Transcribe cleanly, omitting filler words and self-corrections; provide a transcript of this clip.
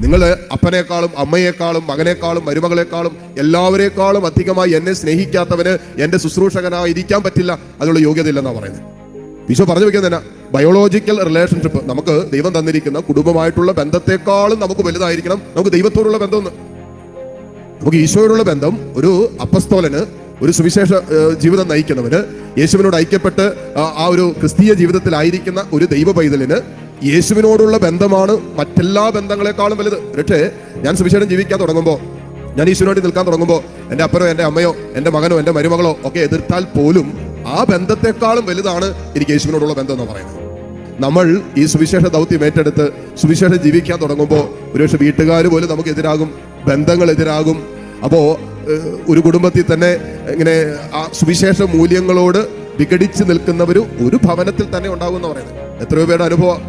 നിങ്ങൾ അപ്പനേക്കാളും അമ്മയേക്കാളും മകനേക്കാളും മരുമകളെക്കാളും എല്ലാവരേക്കാളും അധികമായി എന്നെ സ്നേഹിക്കാത്തവന് എൻ്റെ ശുശ്രൂഷകനായി ഇരിക്കാൻ പറ്റില്ല, അതിനുള്ള യോഗ്യത ഇല്ലെന്നാണ് പറയുന്നത്. ഈശോ പറഞ്ഞു വെക്കുന്നത് തന്നെ ബയോളജിക്കൽ റിലേഷൻഷിപ്പ്, നമുക്ക് ദൈവം തന്നിരിക്കുന്ന കുടുംബമായിട്ടുള്ള ബന്ധത്തെക്കാളും നമുക്ക് വലുതായിരിക്കണം നമുക്ക് ദൈവത്തോടുള്ള ബന്ധം. നമുക്ക് ഈശോയോടുള്ള ബന്ധം ഒരു അപ്പസ്തോലന്, ഒരു സുവിശേഷ ജീവിതം നയിക്കുന്നവന്, യേശുവിനോട് ഐക്യപ്പെട്ട് ആ ഒരു ക്രിസ്തീയ ജീവിതത്തിലായിരിക്കുന്ന ഒരു ദൈവ പൈതലിന് യേശുവിനോടുള്ള ബന്ധമാണ് മറ്റെല്ലാ ബന്ധങ്ങളെക്കാളും വലുത്. പക്ഷേ ഞാൻ സുവിശേഷം ജീവിക്കാൻ തുടങ്ങുമ്പോൾ, ഞാൻ ഈശോയോട് നിൽക്കാൻ തുടങ്ങുമ്പോൾ എൻ്റെ അപ്പനോ എൻ്റെ അമ്മയോ എൻ്റെ മകനോ എൻ്റെ മരുമകളോ ഒക്കെ എതിർത്താൽ പോലും ആ ബന്ധത്തെക്കാളും വലുതാണ് എനിക്ക് യേശുവിനോടുള്ള ബന്ധം എന്ന് പറയുന്നത്. നമ്മൾ ഈ സുവിശേഷ ദൗത്യം ഏറ്റെടുത്ത് സുവിശേഷം ജീവിക്കാൻ തുടങ്ങുമ്പോൾ ഒരുപക്ഷെ വീട്ടുകാർ പോലും നമുക്ക് എതിരാകും, ബന്ധങ്ങൾ എതിരാകും. അപ്പോൾ ഒരു കുടുംബത്തിൽ തന്നെ ഇങ്ങനെ ആ സുവിശേഷ മൂല്യങ്ങളോട് വിഘടിച്ച് നിൽക്കുന്നവർ ഒരു ഭവനത്തിൽ തന്നെ ഉണ്ടാകും എന്ന് പറയുന്നത് എത്രയോ പേരുടെ അനുഭവം.